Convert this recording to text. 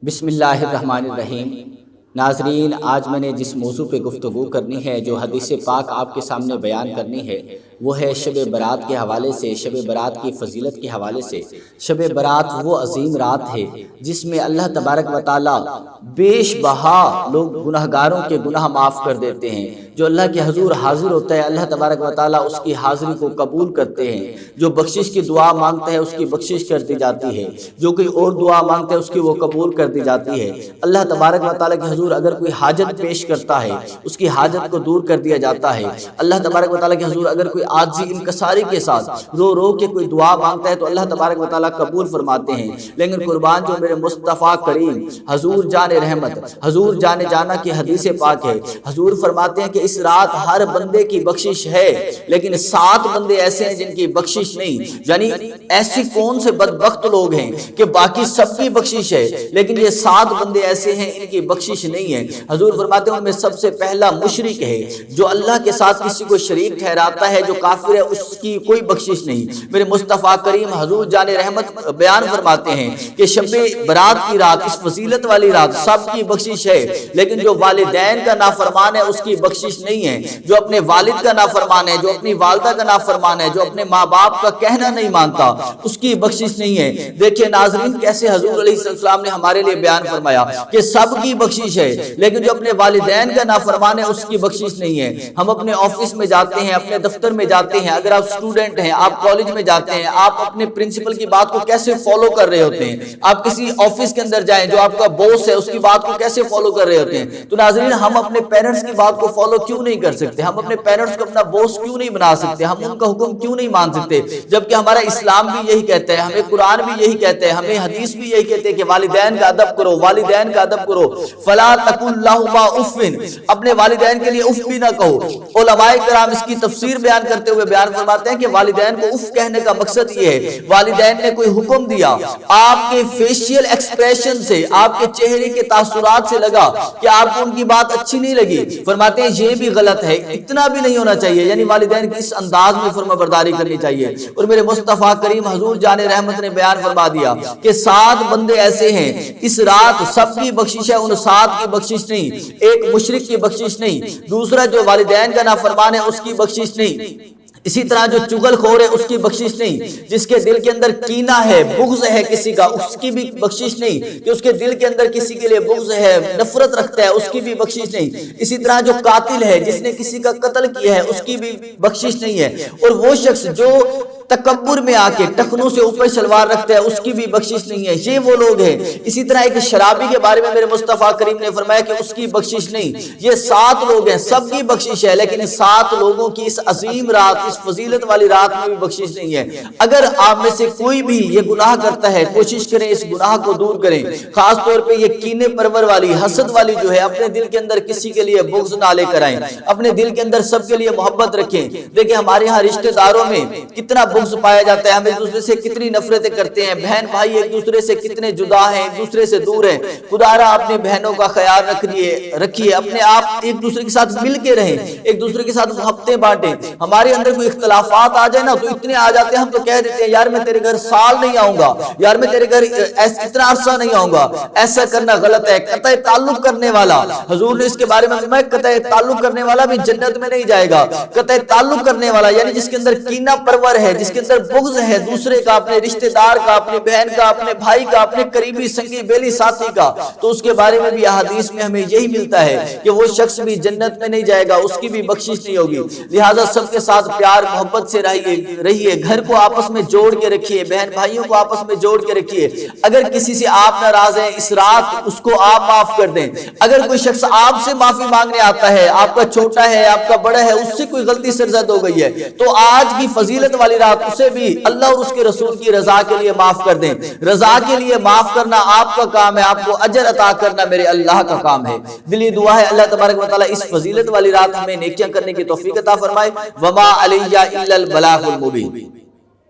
بسم اللہ الرحمن الرحیم۔ ناظرین، آج میں نے جس موضوع پہ گفتگو کرنی ہے، جو حدیث پاک آپ کے سامنے بیان کرنی ہے، وہ ہے شب برات کے حوالے سے، شب برات کی فضیلت کے حوالے سے۔ شب برات وہ عظیم رات ہے جس میں اللہ تبارک و تعالی بیش بہا لوگ گناہگاروں کے گناہ معاف کر دیتے ہیں۔ جو اللہ کے حضور حاضر ہوتا ہے، اللہ تبارک و تعالی اس کی حاضری کو قبول کرتے ہیں۔ جو بخشش کی دعا مانگتا ہے اس کی بخشش کر دی جاتی ہے، جو کوئی اور دعا مانگتا ہے اس کی وہ قبول کر دی جاتی ہے۔ اللہ تبارک و تعالی کے حضور اگر کوئی حاجت پیش کرتا ہے اس کی حاجت کو دور کر دیا جاتا ہے۔ اللہ تبارک و تعالی کے حضور اگر کوئی عاجزی انکساری کے ساتھ رو رو کے کوئی دعا مانگتا ہے تو اللہ تبارک و تعالی قبول فرماتے ہیں۔ لیکن قربان جو میرے مصطفیٰ کریم حضور جان رحمت، حضور جان جانا کی حدیث پاک ہے، حضور فرماتے ہیں کہ اس رات ہر بندے کی بخشش ہے، لیکن 7 بندے ایسے ہیں جن کی بخشش نہیں۔ یعنی ایسی کون سے بدبخت لوگ ہیں کہ باقی سب کی بخشش ہے لیکن یہ 7 بندے ایسے ہیں ان کی بخشش نہیں ہے۔ حضور فرماتے ہیں ان میں سب سے پہلا مشرک ہے، جو اللہ کے ساتھ کسی کو شریک ٹھہراتا ہے، جو کافر ہے، اس کی کوئی بخشش نہیں۔ میرے مصطفیٰ کریم حضور جان رحمت بیان فرماتے ہیں کہ شب برات کی رات، اس فضیلت والی رات سب کی بخشش ہے، لیکن جو والدین کا نافرمان ہے اس کی بخشش نہیں ہے۔ جو اپنے والد کا نافرمان ہے، جو اپنی والدہ کا نافرمان ہے، جو اپنے ماں باپ کا کہنا نہیں مانتا، اس کی بخشش نہیں ہے۔ دیکھیں ناظرین، کیسے حضور علیہ السلام نے ہمارے لیے بیان فرمایا کہ سب کی بخشش ہے، لیکن جو اپنے والدین کا نافرمان ہے اس کی بخشش نہیں ہے۔ ہم اپنے آفس میں جاتے ہیں، اپنے دفتر میں جاتے ہیں، اگر آپ اسٹوڈنٹ ہیں، آپ کالج میں جاتے ہیں، آپ اپنے پرنسپل کی بات کو کیسے فالو کر رہے ہوتے ہیں؟ آپ کسی آفس کے اندر جائیں، جو آپ کا باس ہے اس کی بات کو کیسے فالو کر رہے ہوتے ہیں؟ تو ناظرین، ہم اپنے پیرنٹس کی بات کو فالو کیوں نہیں کر سکتے؟ ہم اپنے پیرنٹس کو اپنا باس کیوں نہیں بنا سکتے؟ ہم ان کا حکم کیوں نہیں مان سکتے؟ جبکہ ہمارا اسلام بھی یہی کہتا ہے، ہمیں قرآن بھی یہی کہتا ہے، ہمیں حدیث بھی یہی کہتے ہیں کہ والدین کا ادب کرو، والدین کا ادب کرو۔ فلا تقل لہما اف، اپنے والدین کے لیے اف بھی نہ کہو۔ علماء کرام اس کی تفسیر بیان کرتے ہوئے بیان فرماتے ہیں کہ والدین کو اف کہنے کا مقصد یہ ہے، والدین نے کوئی حکم دیا، آپ کے فیشیل ایکسپریشن سے، آپ کے چہرے کے تاثرات سے لگا کہ آپ کو ان کی بات اچھی نہیں لگی، فرماتے ہیں یہ بھی غلط ہے، اتنا بھی نہیں ہونا چاہیے، یعنی والدین کی اس انداز میں فرما برداری کرنی چاہیے۔ اور میرے مصطفیٰ کریم حضور جان رحمت نے بیان فرما دیا کہ 7 بندے ایسے ہیں، اس رات سب کی بخشش ہے، ان 7 کی بخشش نہیں، ایک مشرک کی بخشش نہیں، دوسرا جو والدین کا نافرمان ہے اس کی بخشش نہیں، اسی طرح جو چغل خور ہے اس کی بخشش نہیں، جس کے دل کے اندر کینہ ہے، بغض ہے کسی کا، اس کی بھی بخشش نہیں، کہ اس کے دل کے اندر کسی کے لیے بغض ہے، نفرت رکھتا ہے، اس کی بھی بخشش نہیں، اسی طرح جو قاتل ہے، جس نے کسی کا قتل کیا ہے، اس کی بھی بخشش نہیں ہے، اور وہ شخص جو تکبر میں آ کے ٹخنوں سے اوپر شلوار رکھتا ہے اس کی بھی بخشش نہیں ہے۔ یہ وہ لوگ ہیں۔ اسی طرح ایک شرابی کے بارے میں میرے مصطفیٰ کریم نے فرمایا کہ اس کی بخشش نہیں۔ یہ 7 لوگ ہیں، سب کی بخشش ہے، لیکن 7 لوگوں کی اس عظیم رات، اس فضیلت والی رات میں بھی بخشش نہیں ہے۔ اگر آپ میں سے کوئی بھی یہ گناہ کرتا ہے، کوشش کریں اس گناہ کو دور کریں، خاص طور پہ یہ کینے پرور والی، حسد والی جو ہے، اپنے دل کے اندر کسی کے لیے بغض نہ لے کر آئیں، اپنے دل کے اندر سب کے لیے محبت رکھیں۔ دیکھیں ہمارے ہاں رشتہ داروں میں کتنا بغض پایا جاتا ہے، ہم ایک دوسرے سے کتنی نفرتیں کرتے ہیں، بہن بھائی ایک دوسرے سے کتنے جدا ہیں، ایک دوسرے سے دور ہیں۔ خدارا اپنے بہنوں کا خیال رکھیے، اپنے آپ ایک دوسرے کے ساتھ مل کے رہیں، ایک دوسرے کے ساتھ محبتیں بانٹیں۔ ہمارے اندر کوئی اختلافات آ جائے نا تو اتنے آ جاتے ہیں، ہم تو کہہ دیتے ہیں یار میں تیرے گھر سال نہیں آؤں گا، یار میں تیرے گھر اتنا عرصہ نہیں آؤں گا۔ ایسا کرنا غلط ہے۔ قطع تعلق کرنے والا، حضور نے اس کے بارے میں فرمایا قطع تعلق کرنے والا بھی جنت میں نہیں جائے گا۔ قطع تعلق کرنے والا یعنی جس کے اندر کینہ پرور ہے، جس کے اندر بغض ہے دوسرے کا، اپنے رشتہ دار کا، اپنی بہن کا، اپنے بھائی کا، اپنے قریبی سنگی بیلی ساتھی کا، تو اس کے بارے میں بھی احادیث میں ہمیں یہی ملتا ہے کہ وہ شخص بھی جنت میں نہیں جائے گا، اس کی بھی بخشش نہیں ہوگی۔ لہٰذا سب کے ساتھ پیار محبت سے رہیے، گھر کو آپس میں جوڑ کے رکھیے، بہن بھائیوں کو آپس میں جوڑ کے رکھیے۔ اگر کسی سے آپ ناراض ہیں اس رات اس کو آپ معاف کر دیں۔ اگر کوئی شخص آپ سے معافی مانگنے آتا ہے، آپ کا چھوٹا ہے، آپ کا بڑا ہے، اس سے کوئی غلطی سرزد ہو گئی ہے، تو آج کی فضیلت والی رات اسے بھی اللہ اور اس کے رسول کی رضا کے لیے معاف کر دیں۔ رضا کے لیے معاف کرنا آپ کا کام ہے، آپ کو اجر عطا کرنا میرے اللہ کا کام ہے۔ دلی دعا ہے اللہ تبارک و تعالیٰ اس فضیلت والی رات ہمیں نیکیاں کرنے کی توفیق عطا فرمائے۔ وما علیہ الا البلاغ المبین۔